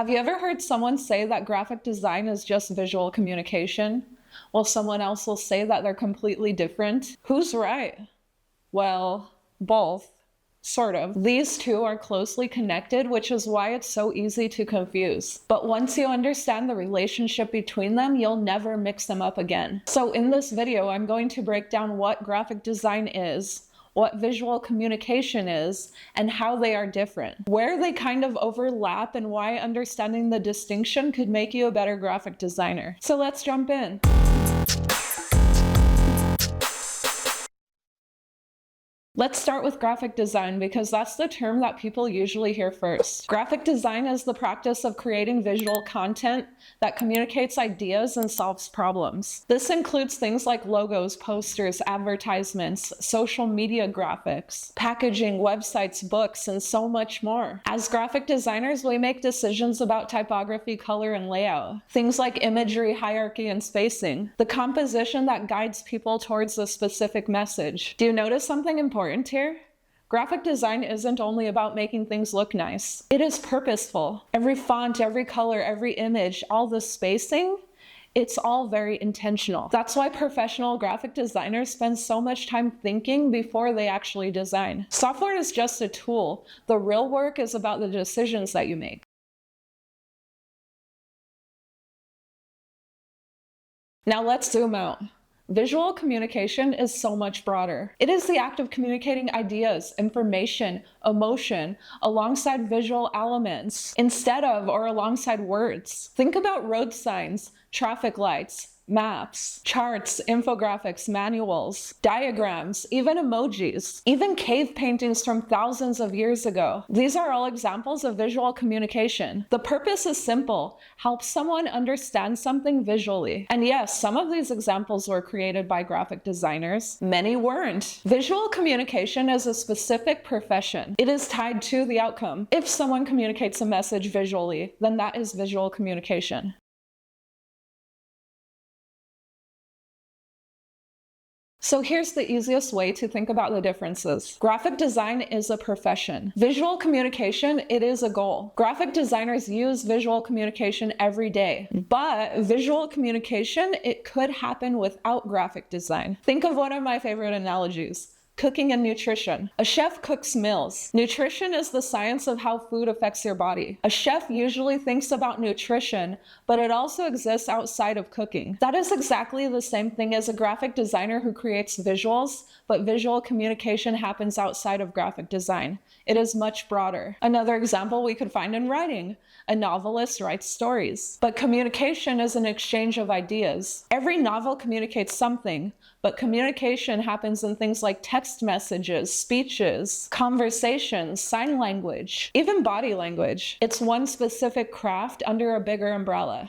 Have you ever heard someone say that graphic design is just visual communication? While someone else will say that they're completely different? Who's right? Well, both. Sort of. These two are closely connected, which is why it's so easy to confuse. But once you understand the relationship between them, you'll never mix them up again. So in this video, I'm going to break down what graphic design is, what visual communication is, and how they are different, where they kind of overlap, and why understanding the distinction could make you a better graphic designer. So let's jump in. Let's start with graphic design because that's the term that people usually hear first. Graphic design is the practice of creating visual content that communicates ideas and solves problems. This includes things like logos, posters, advertisements, social media graphics, packaging, websites, books, and so much more. As graphic designers, we make decisions about typography, color, and layout. Things like imagery, hierarchy, and spacing. The composition that guides people towards a specific message. Do you notice something important here? Graphic design isn't only about making things look nice. It is purposeful. Every font, every color, every image, all the spacing, it's all very intentional. That's why professional graphic designers spend so much time thinking before they actually design. Software is just a tool. The real work is about the decisions that you make. Now let's zoom out. Visual communication is so much broader. It is the act of communicating ideas, information, emotion, alongside visual elements, instead of or alongside words. Think about road signs, traffic lights, maps, charts, infographics, manuals, diagrams, even emojis, even cave paintings from thousands of years ago. These are all examples of visual communication. The purpose is simple: help someone understand something visually. And yes, some of these examples were created by graphic designers. Many weren't. Visual communication is a specific profession. It is tied to the outcome. If someone communicates a message visually, then that is visual communication. So here's the easiest way to think about the differences. Graphic design is a profession. Visual communication, it is a goal. Graphic designers use visual communication every day, but visual communication, it could happen without graphic design. Think of one of my favorite analogies. Cooking and nutrition. A chef cooks meals. Nutrition is the science of how food affects your body. A chef usually thinks about nutrition, but it also exists outside of cooking. That is exactly the same thing as a graphic designer who creates visuals, but visual communication happens outside of graphic design. It is much broader. Another example we could find in writing. A novelist writes stories, but communication is an exchange of ideas. Every novel communicates something, but communication happens in things like text messages, speeches, conversations, sign language, even body language. It's one specific craft under a bigger umbrella.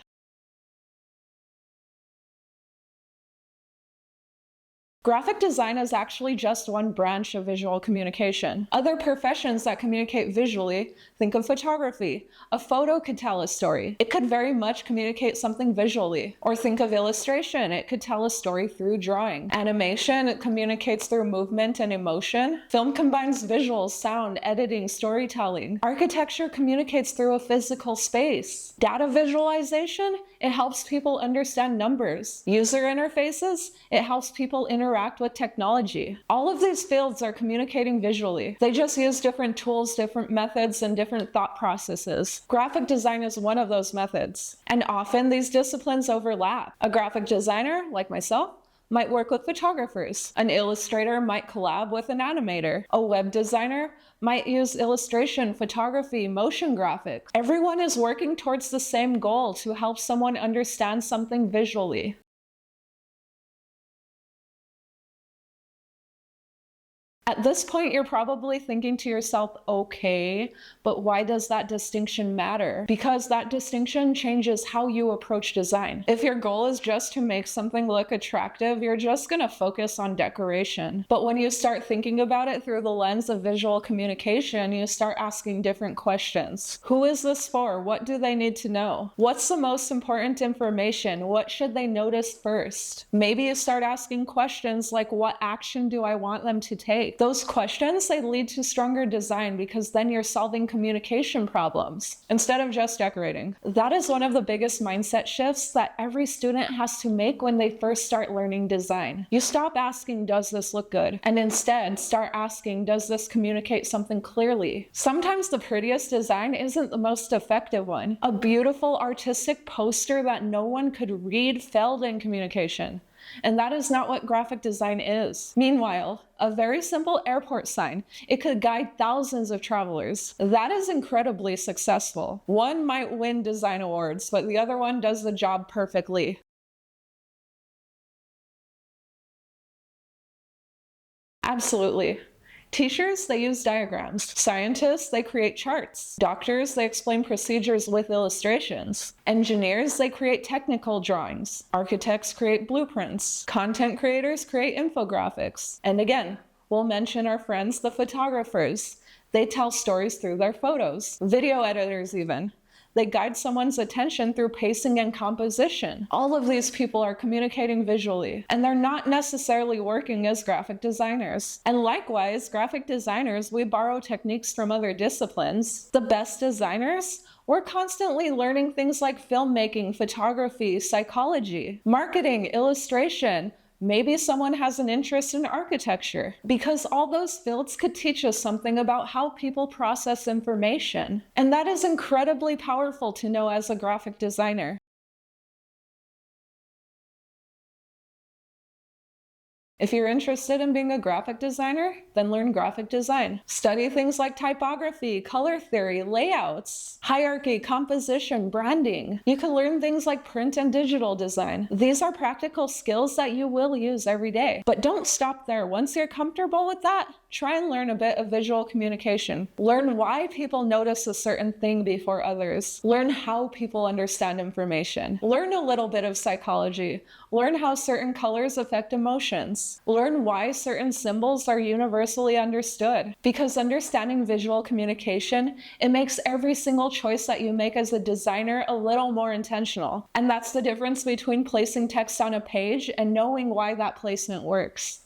Graphic design is actually just one branch of visual communication. Other professions that communicate visually, think of photography. A photo could tell a story. It could very much communicate something visually. Or think of illustration. It could tell a story through drawing. Animation, it communicates through movement and emotion. Film combines visuals, sound, editing, storytelling. Architecture communicates through a physical space. Data visualization, it helps people understand numbers. User interfaces, it helps people interact with technology. All of these fields are communicating visually. They just use different tools, different methods, and different thought processes. Graphic design is one of those methods. And often these disciplines overlap. A graphic designer, like myself, might work with photographers. An illustrator might collab with an animator. A web designer might use illustration, photography, motion graphics. Everyone is working towards the same goal: to help someone understand something visually. At this point, you're probably thinking to yourself, okay, but why does that distinction matter? Because that distinction changes how you approach design. If your goal is just to make something look attractive, you're just gonna focus on decoration. But when you start thinking about it through the lens of visual communication, you start asking different questions. Who is this for? What do they need to know? What's the most important information? What should they notice first? Maybe you start asking questions like, what action do I want them to take? Those Those questions, they lead to stronger design because then you're solving communication problems instead of just decorating. That is one of the biggest mindset shifts that every student has to make when they first start learning design. You stop asking, does this look good? And instead start asking, does this communicate something clearly? Sometimes the prettiest design isn't the most effective one. A beautiful artistic poster that no one could read failed in communication. And that is not what graphic design is. Meanwhile, a very simple airport sign, it could guide thousands of travelers. That is incredibly successful. One might win design awards, but the other one does the job perfectly. Absolutely. Teachers, they use diagrams. Scientists, they create charts. Doctors, they explain procedures with illustrations. Engineers, they create technical drawings. Architects create blueprints. Content creators create infographics. And again, we'll mention our friends, the photographers. They tell stories through their photos. Video editors even. They guide someone's attention through pacing and composition. All of these people are communicating visually, and they're not necessarily working as graphic designers. And likewise, graphic designers, we borrow techniques from other disciplines. The best designers, we're constantly learning things like filmmaking, photography, psychology, marketing, illustration. Maybe someone has an interest in architecture, because all those fields could teach us something about how people process information. And that is incredibly powerful to know as a graphic designer. If you're interested in being a graphic designer, then learn graphic design. Study things like typography, color theory, layouts, hierarchy, composition, branding. You can learn things like print and digital design. These are practical skills that you will use every day. But don't stop there. Once you're comfortable with that, try and learn a bit of visual communication. Learn why people notice a certain thing before others. Learn how people understand information. Learn a little bit of psychology. Learn how certain colors affect emotions. Learn why certain symbols are universally understood. Because understanding visual communication, it makes every single choice that you make as a designer a little more intentional. And that's the difference between placing text on a page and knowing why that placement works.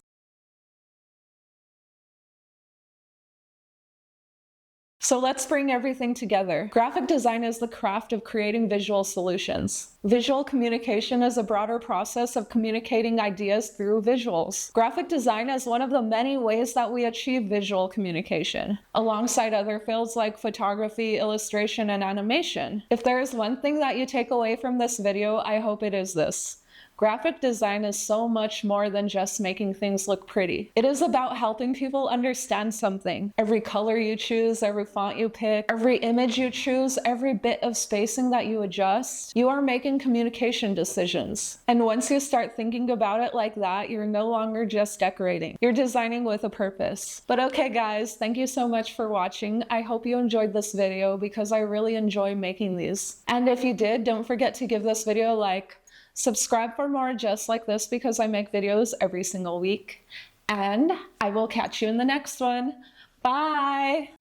So let's bring everything together. Graphic design is the craft of creating visual solutions. Visual communication is a broader process of communicating ideas through visuals. Graphic design is one of the many ways that we achieve visual communication, alongside other fields like photography, illustration, and animation. If there is one thing that you take away from this video, I hope it is this. Graphic design is so much more than just making things look pretty. It is about helping people understand something. Every color you choose, every font you pick, every image you choose, every bit of spacing that you adjust, you are making communication decisions. And once you start thinking about it like that, you're no longer just decorating. You're designing with a purpose. But okay guys, thank you so much for watching. I hope you enjoyed this video because I really enjoy making these. And if you did, don't forget to give this video a like. Subscribe for more just like this because I make videos every single week. And I will catch you in the next one. Bye!